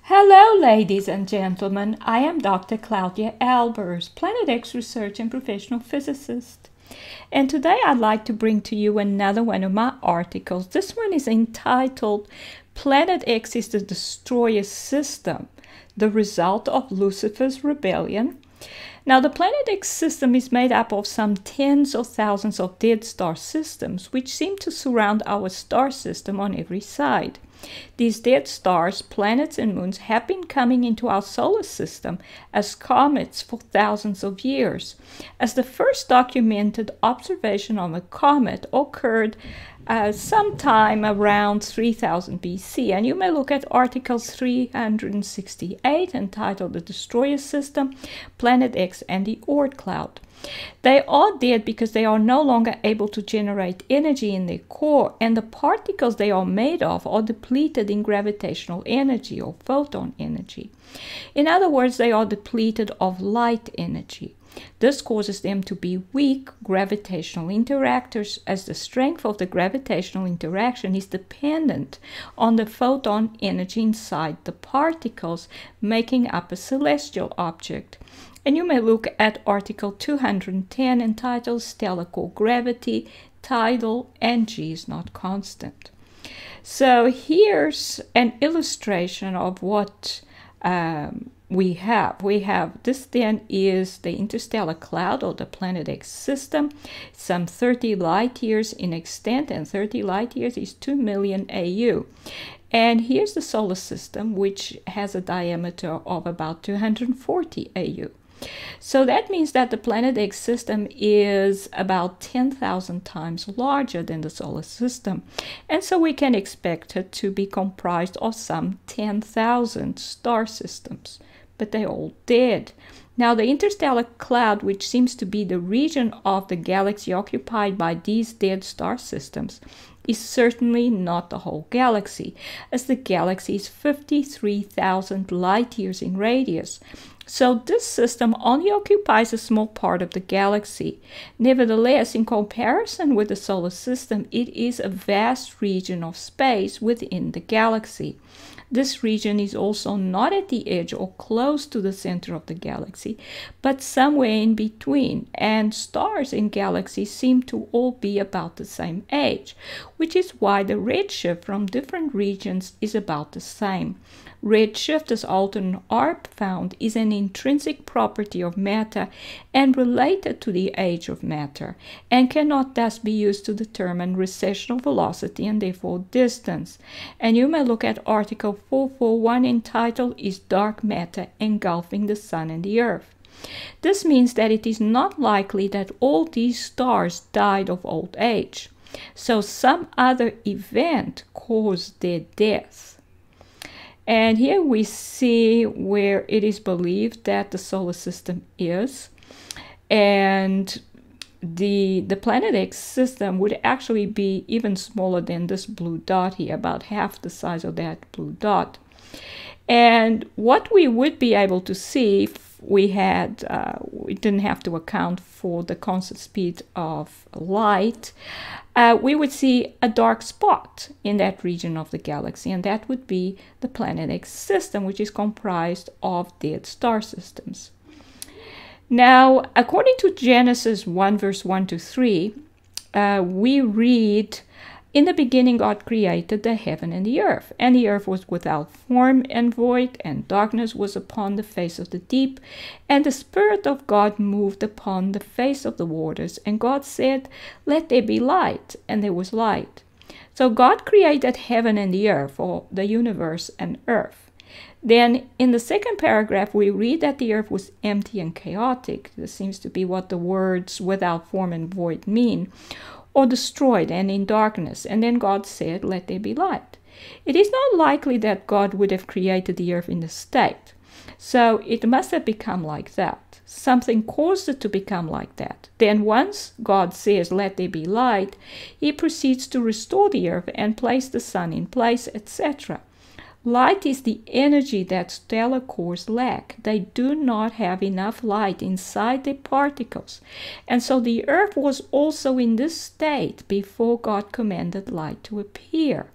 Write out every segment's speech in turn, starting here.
Hello, ladies and gentlemen. I am Dr. Claudia Albers, Planet X research and professional physicist. And today I'd like to bring to you another one of my articles. This one is entitled Planet X is the Destroyer System, the result of Lucifer's rebellion. Now, the Planet X system is made up of some tens of thousands of dead star systems, which seem to surround our star system on every side. These dead stars, planets and moons have been coming into our solar system as comets for thousands of years, as the first documented observation of a comet occurred sometime around 3000 BC. And you may look at article 368 entitled The Destroyer System, Planet X and the Oort Cloud. They are dead because they are no longer able to generate energy in their core, and the particles they are made of are depleted in gravitational energy or photon energy. In other words, they are depleted of light energy. This causes them to be weak gravitational interactors, as the strength of the gravitational interaction is dependent on the photon energy inside the particles making up a celestial object. And you may look at article 210 entitled Stellar Core Gravity, Tidal, and G is not constant. So here's an illustration of what we have. This then is the Interstellar Cloud, or the Planet X system, some 30 light years in extent, and 30 light years is 2 million AU. And here's the solar system, which has a diameter of about 240 AU. So that means that the Planet X system is about 10,000 times larger than the solar system. And so we can expect it to be comprised of some 10,000 star systems. But they're all dead. Now, the interstellar cloud, which seems to be the region of the galaxy occupied by these dead star systems, is certainly not the whole galaxy, as the galaxy is 53,000 light years in radius. So this system only occupies a small part of the galaxy. Nevertheless, in comparison with the solar system, it is a vast region of space within the galaxy. This region is also not at the edge or close to the center of the galaxy, but somewhere in between, and stars in galaxies seem to all be about the same age, which is why the redshift from different regions is about the same. Redshift, as Alton and Arp found, is an intrinsic property of matter and related to the age of matter, and cannot thus be used to determine recessional velocity and therefore distance. And you may look at article 441 entitled Is Dark Matter Engulfing the Sun and the Earth? This means that it is not likely that all these stars died of old age. So some other event caused their death. And here we see where it is believed that the solar system is. And the Planet X system would actually be even smaller than this blue dot here, about half the size of that blue dot. And what we would be able to see if we didn't have to account for the constant speed of light, we would see a dark spot in that region of the galaxy, and that would be the Planet X system, which is comprised of dead star systems. Now, according to Genesis 1 verse 1 to 3, we read, "In the beginning God created the heaven and the earth was without form and void, and darkness was upon the face of the deep, and the Spirit of God moved upon the face of the waters. And God said, Let there be light, and there was light." So God created heaven and the earth, or the universe and earth. Then in the second paragraph, we read that the earth was empty and chaotic. This seems to be what the words without form and void mean, or destroyed and in darkness. And then God said, "Let there be light." It is not likely that God would have created the earth in this state. So it must have become like that. Something caused it to become like that. Then once God says, "Let there be light," he proceeds to restore the earth and place the sun in place, etc. Light is the energy that stellar cores lack. They do not have enough light inside their particles. And so the earth was also in this state before God commanded light to appear.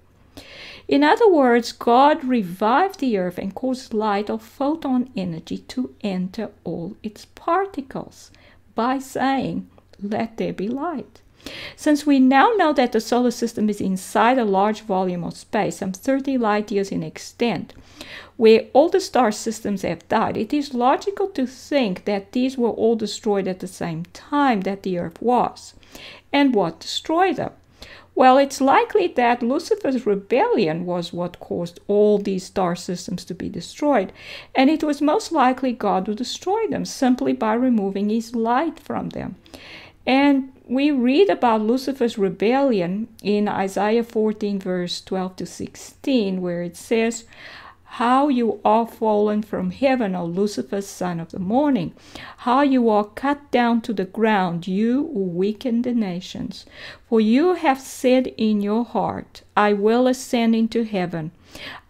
In other words, God revived the earth and caused light or photon energy to enter all its particles by saying, "Let there be light." Since we now know that the solar system is inside a large volume of space, some 30 light years in extent, where all the star systems have died, it is logical to think that these were all destroyed at the same time that the Earth was. And what destroyed them? Well, it's likely that Lucifer's rebellion was what caused all these star systems to be destroyed, and it was most likely God who destroyed them simply by removing his light from them. And we read about Lucifer's rebellion in Isaiah 14, verse 12 to 16, where it says, "How you are fallen from heaven, O Lucifer, son of the morning! How you are cut down to the ground, you who weaken the nations! For you have said in your heart, I will ascend into heaven.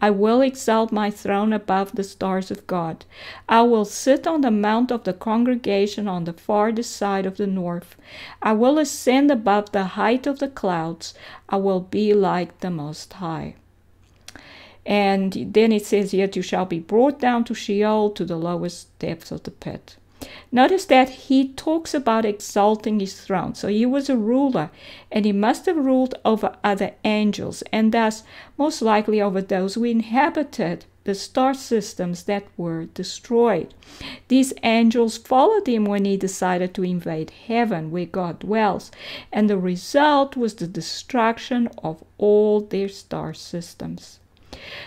I will exalt my throne above the stars of God. I will sit on the mount of the congregation on the farthest side of the north. I will ascend above the height of the clouds. I will be like the Most High." And then it says, "Yet you shall be brought down to Sheol, to the lowest depths of the pit." Notice that he talks about exalting his throne. So he was a ruler, and he must have ruled over other angels, and thus most likely over those who inhabited the star systems that were destroyed. These angels followed him when he decided to invade heaven, where God dwells, and the result was the destruction of all their star systems.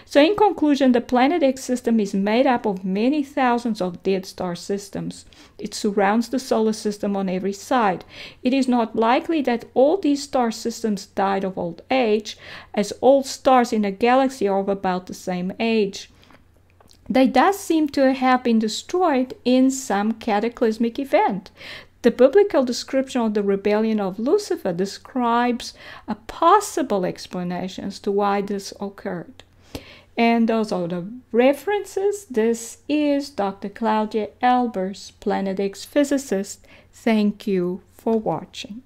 So in conclusion, the Planet X system is made up of many thousands of dead star systems. It surrounds the solar system on every side. It is not likely that all these star systems died of old age, as all stars in a galaxy are of about the same age. They thus seem to have been destroyed in some cataclysmic event. The biblical description of the rebellion of Lucifer describes a possible explanation as to why this occurred. And those are the references. This is Dr. Claudia Albers, Planet X physicist. Thank you for watching.